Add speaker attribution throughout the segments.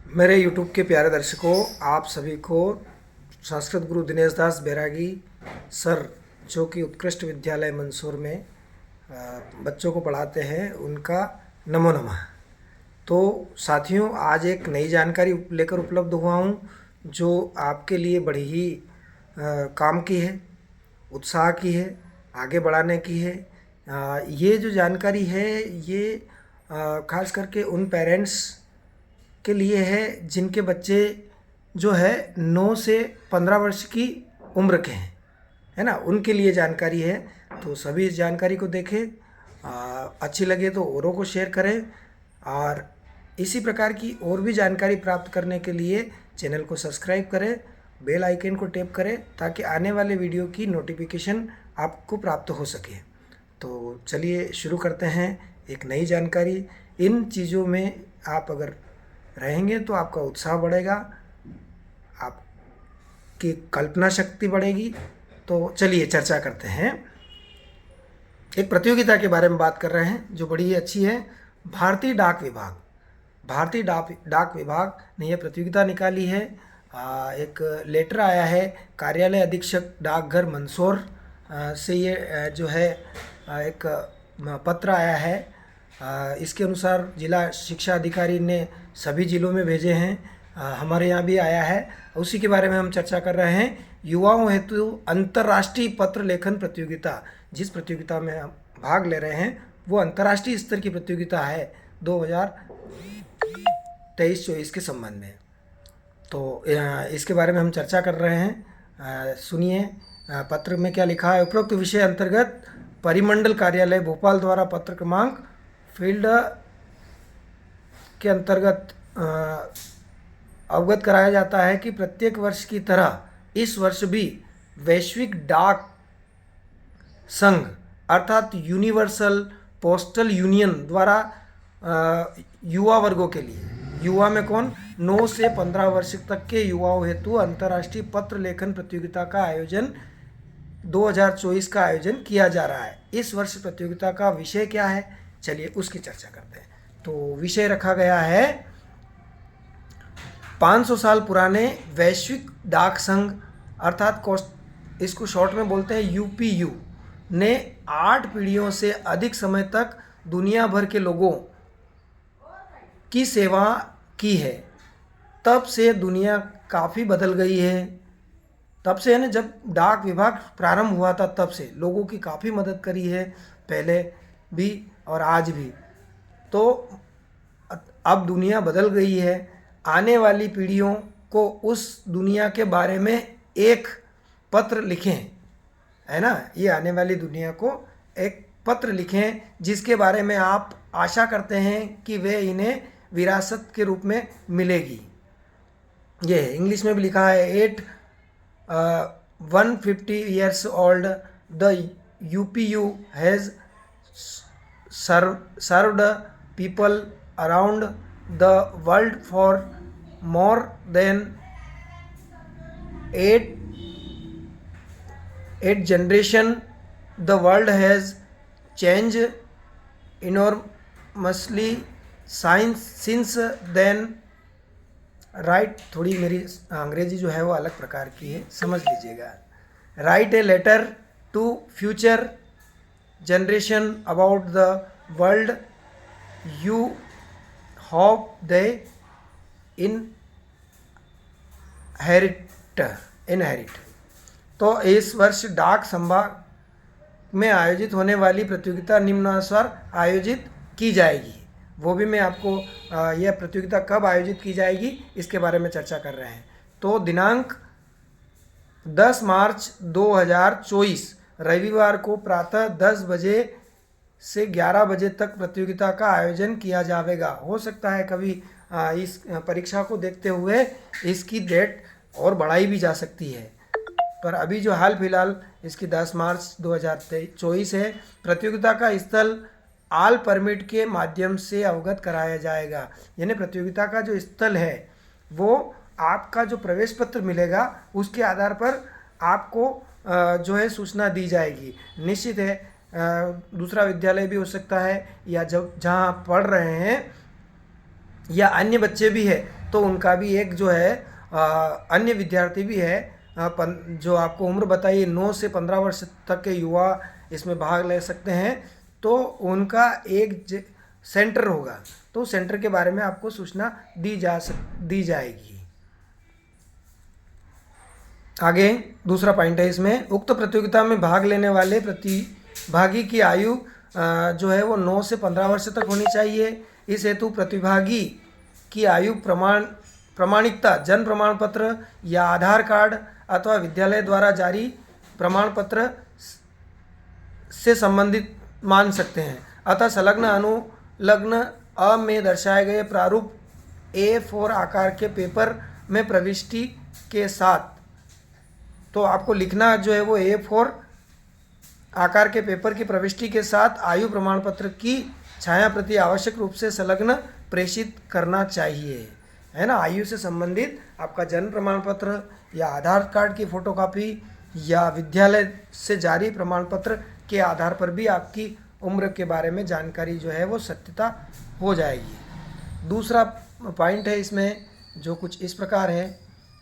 Speaker 1: मेरे YouTube के प्यारे दर्शकों, आप सभी को संस्कृत गुरु दिनेश दास बैरागी सर, जो कि उत्कृष्ट विद्यालय मंदसौर में बच्चों को पढ़ाते हैं, उनका नमो नमः। तो साथियों, आज एक नई जानकारी लेकर उपलब्ध हुआ हूँ, जो आपके लिए बड़ी ही काम की है, उत्साह की है, आगे बढ़ाने की है। ये जो जानकारी है, ये खास करके उन पेरेंट्स के लिए है जिनके बच्चे जो है 9 से 15 वर्ष की उम्र के हैं, है ना। उनके लिए जानकारी है। तो सभी इस जानकारी को देखें, अच्छी लगे तो औरों को शेयर करें, और इसी प्रकार की और भी जानकारी प्राप्त करने के लिए चैनल को सब्सक्राइब करें, बेल आइकन को टैप करें, ताकि आने वाले वीडियो की नोटिफिकेशन आपको प्राप्त हो सके। तो चलिए शुरू करते हैं एक नई जानकारी। इन चीज़ों में आप अगर रहेंगे तो आपका उत्साह बढ़ेगा, आपकी कल्पना शक्ति बढ़ेगी। तो चलिए चर्चा करते हैं। एक प्रतियोगिता के बारे में बात कर रहे हैं जो बड़ी ही अच्छी है। भारतीय डाक विभाग ने यह प्रतियोगिता निकाली है। एक लेटर आया है कार्यालय अधीक्षक डाकघर मंदसौर से, ये जो है एक पत्र आया है। इसके अनुसार जिला शिक्षा अधिकारी ने सभी जिलों में भेजे हैं, हमारे यहाँ भी आया है। उसी के बारे में हम चर्चा कर रहे हैं। युवाओं हेतु अंतर्राष्ट्रीय पत्र लेखन प्रतियोगिता, जिस प्रतियोगिता में हम भाग ले रहे हैं वो अंतर्राष्ट्रीय स्तर की प्रतियोगिता है 2023-24 के संबंध में। तो इसके बारे में हम चर्चा कर रहे हैं। सुनिए पत्र में क्या लिखा है। उपरोक्त विषय अंतर्गत परिमंडल कार्यालय भोपाल द्वारा पत्र क्रमांक फील्ड के अंतर्गत अवगत कराया जाता है कि प्रत्येक वर्ष की तरह इस वर्ष भी वैश्विक डाक संघ अर्थात यूनिवर्सल पोस्टल यूनियन द्वारा युवा वर्गों के लिए, युवा में कौन, 9 से 15 वर्ष तक के युवाओं हेतु अंतर्राष्ट्रीय पत्र लेखन प्रतियोगिता का आयोजन 2024 का आयोजन किया जा रहा है। इस वर्ष प्रतियोगिता का विषय क्या है, चलिए उसकी चर्चा करते हैं। तो विषय रखा गया है 500 साल पुराने वैश्विक डाक संघ अर्थात इसको शॉर्ट में बोलते हैं यूपीयू ने 8 पीढ़ियों से अधिक समय तक दुनिया भर के लोगों की सेवा की है। तब से दुनिया काफ़ी बदल गई है। तब से है ना, जब डाक विभाग प्रारंभ हुआ था तब से लोगों की काफ़ी मदद करी है, पहले भी और आज भी। तो अब दुनिया बदल गई है। आने वाली पीढ़ियों को उस दुनिया के बारे में एक पत्र लिखें, है ना। ये आने वाली दुनिया को एक पत्र लिखें जिसके बारे में आप आशा करते हैं कि वे इन्हें विरासत के रूप में मिलेगी। ये इंग्लिश में भी लिखा है 150 years old the UPU has served people around the world for more than eight generation. The world has changed enormously since then. Right, थोड़ी मेरी अंग्रेजी जो है वो अलग प्रकार की है, समझ लीजिएगा। Write a letter to future generation about the world you hope they inherit. तो इस वर्ष डाक संभाग में आयोजित होने वाली प्रतियोगिता निम्नानुसार आयोजित की जाएगी। वो भी मैं आपको यह प्रतियोगिता कब आयोजित की जाएगी इसके बारे में चर्चा कर रहे हैं। तो दिनांक 10 मार्च 2024 रविवार को प्रातः 10 बजे से 11 बजे तक प्रतियोगिता का आयोजन किया जाएगा। हो सकता है कभी इस परीक्षा को देखते हुए इसकी डेट और बढ़ाई भी जा सकती है, पर अभी जो हाल फिलहाल इसकी 10 मार्च 2024 है। प्रतियोगिता का स्थल आल परमिट के माध्यम से अवगत कराया जाएगा। यानी प्रतियोगिता का जो स्थल है वो आपका जो प्रवेश पत्र मिलेगा उसके आधार पर आपको जो है सूचना दी जाएगी। निश्चित है दूसरा विद्यालय भी हो सकता है, या जब जहाँ पढ़ रहे हैं या अन्य बच्चे भी है तो उनका भी एक जो है अन्य विद्यार्थी भी है जो आपको उम्र बताइए 9 से 15 वर्ष तक के युवा इसमें भाग ले सकते हैं। तो उनका एक सेंटर होगा, तो सेंटर के बारे में आपको सूचना दी जाएगी। आगे दूसरा पॉइंट है इसमें, उक्त प्रतियोगिता में भाग लेने वाले प्रतिभागी की आयु जो है वो 9 से 15 वर्ष तक होनी चाहिए। इस हेतु प्रतिभागी की आयु प्रमाणिकता जन्म प्रमाण पत्र या आधार कार्ड अथवा विद्यालय द्वारा जारी प्रमाण पत्र से संबंधित मान सकते हैं। अतः संलग्न अनुलग्न अ में दर्शाए गए प्रारूप A4 आकार के पेपर में प्रविष्टि के साथ, तो आपको लिखना जो है वो A4 आकार के पेपर की प्रविष्टि के साथ आयु प्रमाण पत्र की छाया प्रति आवश्यक रूप से संलग्न प्रेषित करना चाहिए, है ना। आयु से संबंधित आपका जन्म प्रमाण पत्र या आधार कार्ड की फोटोकॉपी या विद्यालय से जारी प्रमाण पत्र के आधार पर भी आपकी उम्र के बारे में जानकारी जो है वो सत्यता हो जाएगी। दूसरा पॉइंट है इसमें जो कुछ इस प्रकार है,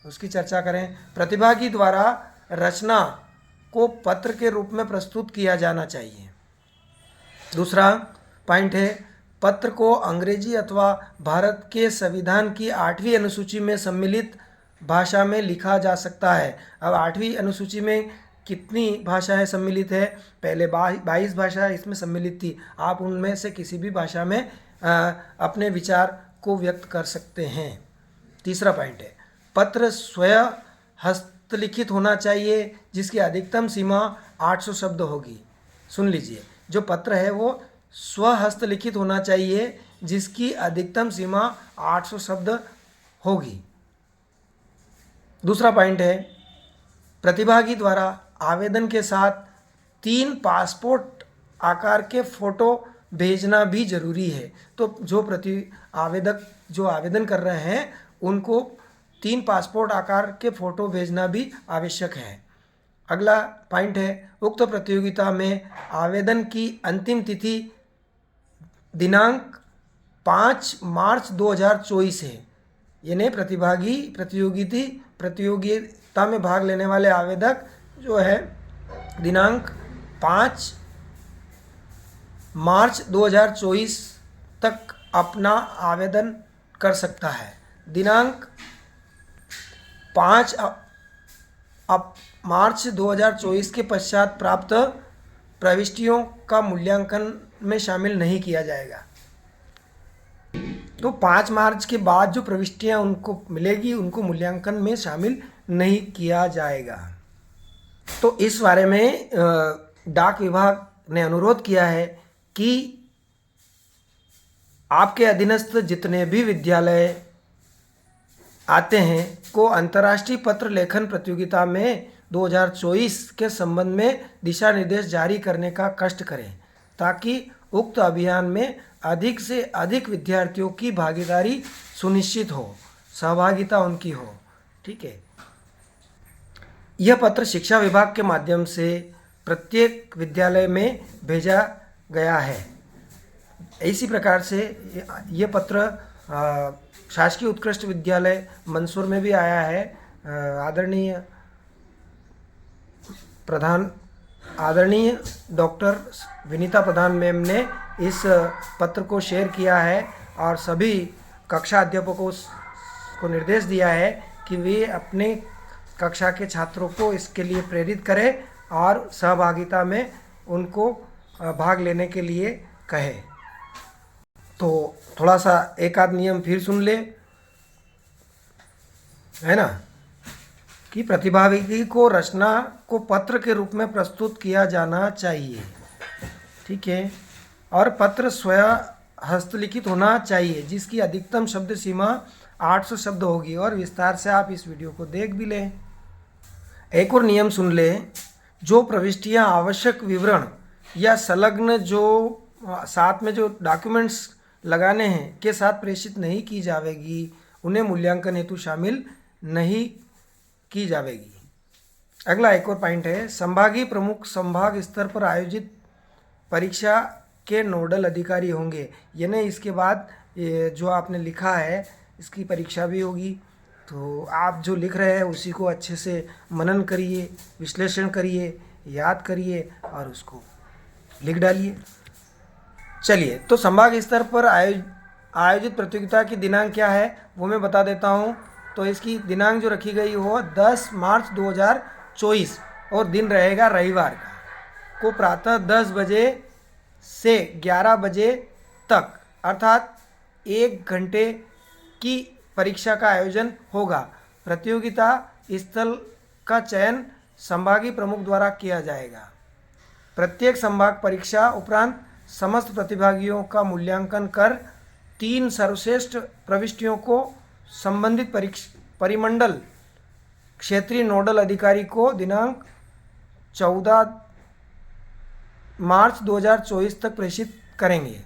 Speaker 1: उसकी चर्चा करें। प्रतिभागी द्वारा रचना को पत्र के रूप में प्रस्तुत किया जाना चाहिए। दूसरा पॉइंट है, पत्र को अंग्रेजी अथवा भारत के संविधान की 8वीं अनुसूची में सम्मिलित भाषा में लिखा जा सकता है। अब 8वीं अनुसूची में कितनी भाषाएं सम्मिलित है? पहले 22 भाषा इसमें सम्मिलित थी। आप उनमें से किसी भी भाषा में अपने विचार को व्यक्त कर सकते हैं। तीसरा पॉइंट है, पत्र स्वयं हस्तलिखित होना चाहिए जिसकी अधिकतम सीमा 800 शब्द होगी। सुन लीजिए, जो पत्र है वो स्वहस्तलिखित होना चाहिए जिसकी अधिकतम सीमा 800 शब्द होगी। दूसरा पॉइंट है, प्रतिभागी द्वारा आवेदन के साथ 3 पासपोर्ट आकार के फोटो भेजना भी जरूरी है। तो जो आवेदन कर रहे हैं उनको 3 पासपोर्ट आकार के फोटो भेजना भी आवश्यक है। अगला पॉइंट है, उक्त प्रतियोगिता में आवेदन की अंतिम तिथि दिनांक 5 मार्च 2024 है। यानी प्रतियोगिता में भाग लेने वाले आवेदक जो है दिनांक 5 मार्च 2024 तक अपना आवेदन कर सकता है। दिनांक 5 मार्च 2024 के पश्चात प्राप्त प्रविष्टियों का मूल्यांकन में शामिल नहीं किया जाएगा। तो 5 मार्च के बाद जो प्रविष्टियां उनको मिलेगी उनको मूल्यांकन में शामिल नहीं किया जाएगा। तो इस बारे में डाक विभाग ने अनुरोध किया है कि आपके अधीनस्थ जितने भी विद्यालय आते हैं को अंतर्राष्ट्रीय पत्र लेखन प्रतियोगिता में 2024 के संबंध में दिशा निर्देश जारी करने का कष्ट करें ताकि उक्त अभियान में अधिक से अधिक विद्यार्थियों की भागीदारी सुनिश्चित हो, सहभागिता उनकी हो। ठीक है, यह पत्र शिक्षा विभाग के माध्यम से प्रत्येक विद्यालय में भेजा गया है। इसी प्रकार से यह पत्र शासकीय उत्कृष्ट विद्यालय मंसूर में भी आया है। आदरणीय डॉक्टर विनीता प्रधान मैम ने इस पत्र को शेयर किया है और सभी कक्षा अध्यापकों को निर्देश दिया है कि वे अपने कक्षा के छात्रों को इसके लिए प्रेरित करें और सहभागिता में उनको भाग लेने के लिए कहें। तो थोड़ा सा एक आध नियम फिर सुन ले, है ना, कि प्रतिभागी को रचना को पत्र के रूप में प्रस्तुत किया जाना चाहिए। ठीक है, और पत्र स्वयं हस्तलिखित होना चाहिए जिसकी अधिकतम शब्द सीमा 800 शब्द होगी। और विस्तार से आप इस वीडियो को देख भी लें। एक और नियम सुन लें, जो प्रविष्टियां आवश्यक विवरण या संलग्न जो साथ में जो डॉक्यूमेंट्स लगाने हैं के साथ प्रेषित नहीं की जाएगी उन्हें मूल्यांकन हेतु शामिल नहीं की जाएगी। अगला एक और पॉइंट है, संभागीय प्रमुख संभाग स्तर पर आयोजित परीक्षा के नोडल अधिकारी होंगे। यानी इसके बाद जो आपने लिखा है इसकी परीक्षा भी होगी। तो आप जो लिख रहे हैं उसी को अच्छे से मनन करिए, विश्लेषण करिए, याद करिए और उसको लिख डालिए। चलिए, तो संभाग स्तर पर आयोजित प्रतियोगिता की दिनांक क्या है वो मैं बता देता हूँ। तो इसकी दिनांक जो रखी गई हो 10 मार्च 2024 और दिन रहेगा रविवार को प्रातः 10 बजे से 11 बजे तक, अर्थात 1 घंटे की परीक्षा का आयोजन होगा। प्रतियोगिता स्थल का चयन संभागीय प्रमुख द्वारा किया जाएगा। प्रत्येक संभाग परीक्षा उपरांत समस्त प्रतिभागियों का मूल्यांकन कर 3 सर्वश्रेष्ठ प्रविष्टियों को संबंधित परिमंडल क्षेत्रीय नोडल अधिकारी को दिनांक 14 मार्च 2024 तक प्रेषित करेंगे।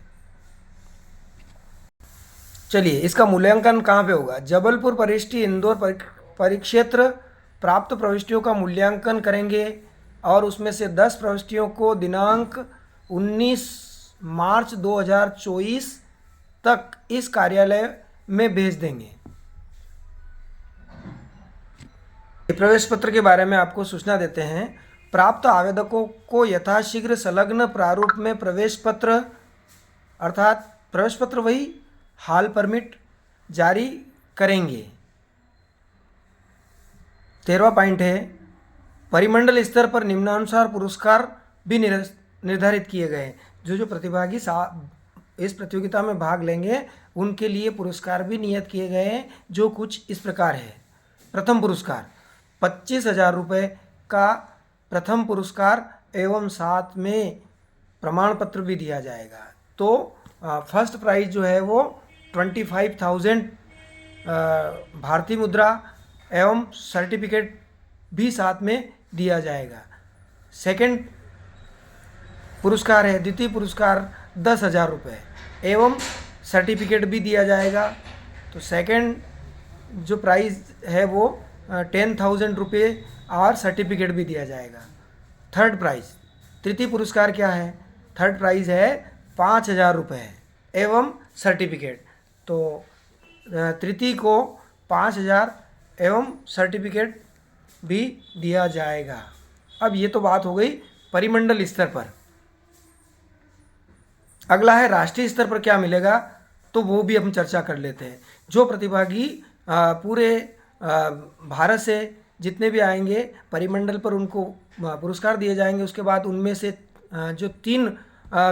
Speaker 1: चलिए, इसका मूल्यांकन कहाँ पे होगा? जबलपुर परिष्ठी इंदौर परिक्षेत्र प्राप्त प्रविष्टियों का मूल्यांकन करेंगे और उसमें से 10 प्रविष्टियों को दिनांक 19 मार्च 2024 तक इस कार्यालय में भेज देंगे। प्रवेश पत्र के बारे में आपको सूचना देते हैं। प्राप्त आवेदकों को यथाशीघ्र संलग्न प्रारूप में प्रवेश पत्र, अर्थात प्रवेश पत्र वही हाल परमिट जारी करेंगे। 13वां पॉइंट है, परिमंडल स्तर पर निम्नानुसार पुरस्कार भी निर्धारित किए गए। जो प्रतिभागी इस प्रतियोगिता में भाग लेंगे उनके लिए पुरस्कार भी नियत किए गए हैं, जो कुछ इस प्रकार है। प्रथम पुरस्कार 25,000 रुपये का प्रथम पुरस्कार एवं साथ में प्रमाण पत्र भी दिया जाएगा। तो फर्स्ट प्राइज जो है वो 25,000 भारतीय मुद्रा एवं सर्टिफिकेट भी साथ में दिया जाएगा। सेकंड पुरस्कार है, द्वितीय पुरस्कार 10,000 रुपये एवं सर्टिफिकेट भी दिया जाएगा। तो सेकंड जो प्राइज़ है वो 10,000 रुपये और सर्टिफिकेट भी दिया जाएगा। थर्ड प्राइज़, तृतीय पुरस्कार क्या है? थर्ड प्राइज़ है 5,000 रुपये एवं सर्टिफिकेट। तो तृतीय को 5,000 एवं सर्टिफिकेट भी दिया जाएगा। अब ये तो बात हो गई परिमंडल स्तर पर। अगला है राष्ट्रीय स्तर पर क्या मिलेगा, तो वो भी हम चर्चा कर लेते हैं। जो प्रतिभागी पूरे भारत से जितने भी आएंगे परिमंडल पर उनको पुरस्कार दिए जाएंगे। उसके बाद उनमें से जो 3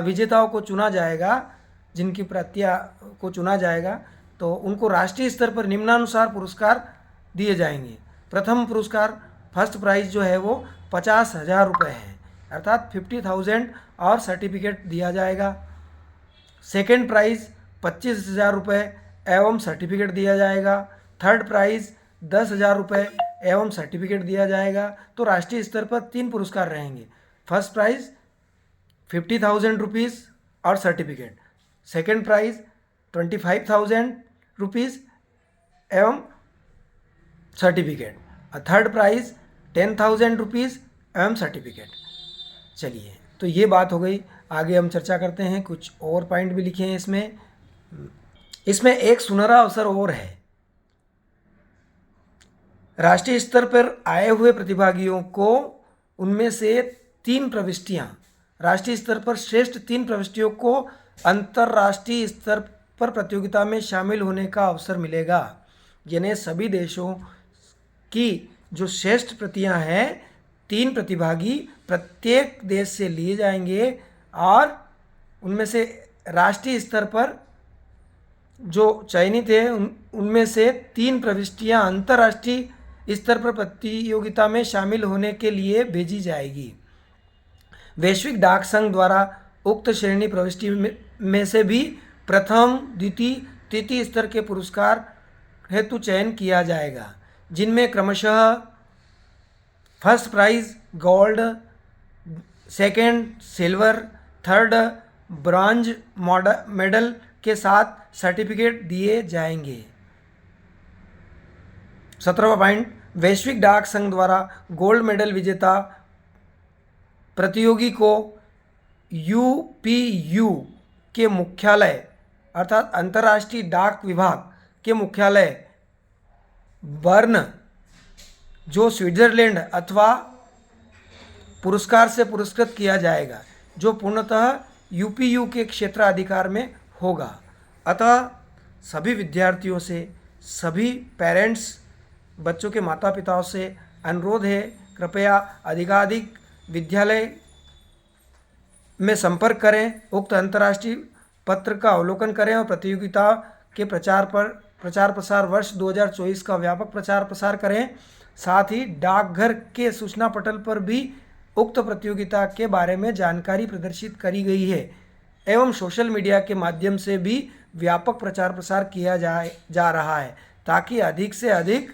Speaker 1: विजेताओं को चुना जाएगा, जिनकी प्रतिया को चुना जाएगा, तो उनको राष्ट्रीय स्तर पर निम्नानुसार पुरस्कार दिए जाएंगे। प्रथम पुरस्कार फर्स्ट प्राइज जो है वो 50,000 रुपये है, अर्थात 50,000 और सर्टिफिकेट दिया जाएगा। सेकेंड प्राइज़ 25,000 रुपये एवं सर्टिफिकेट दिया जाएगा। थर्ड प्राइज़ 10,000 रुपये एवं सर्टिफिकेट दिया जाएगा। तो राष्ट्रीय स्तर पर 3 पुरस्कार रहेंगे। फर्स्ट प्राइज़ 50,000 रुपीज़ और सर्टिफिकेट, सेकेंड प्राइज़ 25,000 रुपीज़ एवं सर्टिफिकेट, और थर्ड प्राइज़ 10,000 रुपीज़ एवं सर्टिफिकेट। चलिए, तो ये बात हो गई। आगे हम चर्चा करते हैं। कुछ और पॉइंट भी लिखे हैं इसमें एक सुनहरा अवसर और है। राष्ट्रीय स्तर पर आए हुए प्रतिभागियों को उनमें से 3 प्रविष्टियां, राष्ट्रीय स्तर पर श्रेष्ठ 3 प्रविष्टियों को अंतर्राष्ट्रीय स्तर पर प्रतियोगिता में शामिल होने का अवसर मिलेगा। यानी सभी देशों की जो श्रेष्ठ प्रतियां हैं, 3 प्रतिभागी प्रत्येक देश से लिए जाएंगे और उनमें से राष्ट्रीय स्तर पर जो चयनित है उनमें से 3 प्रविष्टियां अंतर्राष्ट्रीय स्तर पर प्रतियोगिता में शामिल होने के लिए भेजी जाएगी। वैश्विक डाक संघ द्वारा उक्त श्रेणी प्रविष्टि में से भी प्रथम, द्वितीय, तृतीय स्तर के पुरस्कार हेतु चयन किया जाएगा, जिनमें क्रमशः first prize gold, second silver, third bronze medal के साथ सर्टिफिकेट दिए जाएंगे। 17वां पॉइंट, वैश्विक डाक संघ द्वारा गोल्ड मेडल विजेता प्रतियोगी को यूपीयू के मुख्यालय अर्थात अंतर्राष्ट्रीय डाक विभाग के मुख्यालय बर्न, जो स्विट्जरलैंड अथवा पुरस्कार से पुरस्कृत किया जाएगा, जो पूर्णतः यूपीयू के क्षेत्राधिकार में होगा। अतः सभी विद्यार्थियों से, सभी पेरेंट्स, बच्चों के माता पिताओं से अनुरोध है, कृपया अधिकाधिक विद्यालय में संपर्क करें, उक्त अंतर्राष्ट्रीय पत्र का अवलोकन करें और प्रतियोगिता के प्रचार प्रसार वर्ष 2024 का व्यापक प्रचार प्रसार करें। साथ ही डाकघर के सूचना पटल पर भी उक्त प्रतियोगिता के बारे में जानकारी प्रदर्शित करी गई है एवं सोशल मीडिया के माध्यम से भी व्यापक प्रचार प्रसार किया जा रहा है, ताकि अधिक से अधिक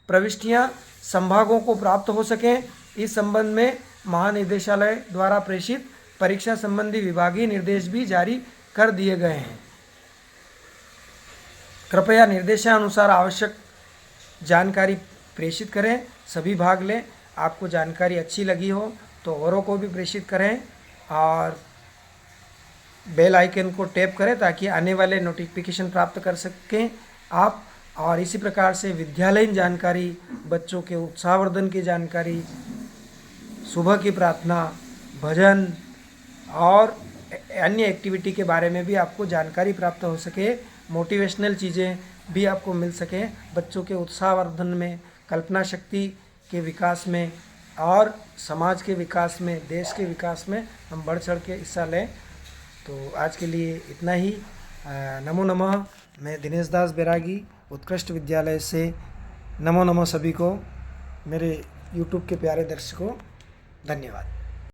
Speaker 1: प्रविष्टियां संभागों को प्राप्त हो सकें। इस संबंध में महानिदेशालय द्वारा प्रेषित परीक्षा संबंधी विभागीय निर्देश भी जारी कर दिए गए हैं। कृपया निर्देशानुसार आवश्यक जानकारी प्रेषित करें, सभी भाग लें। आपको जानकारी अच्छी लगी हो तो औरों को भी प्रेषित करें और बेल आइकन को टैप करें ताकि आने वाले नोटिफिकेशन प्राप्त कर सकें आप। और इसी प्रकार से विद्यालयीन जानकारी, बच्चों के उत्साहवर्धन की जानकारी, सुबह की प्रार्थना, भजन और अन्य एक्टिविटी के बारे में भी आपको जानकारी प्राप्त हो सके, मोटिवेशनल चीज़ें भी आपको मिल सकें, बच्चों के उत्साहवर्धन में, कल्पना शक्ति के विकास में और समाज के विकास में, देश के विकास में हम बढ़ चढ़ के हिस्सा लें। तो आज के लिए इतना ही। नमो नमः। मैं दिनेश दास बैरागी, उत्कृष्ट विद्यालय से नमो नमः सभी को, मेरे यूट्यूब के प्यारे दर्शकों, धन्यवाद।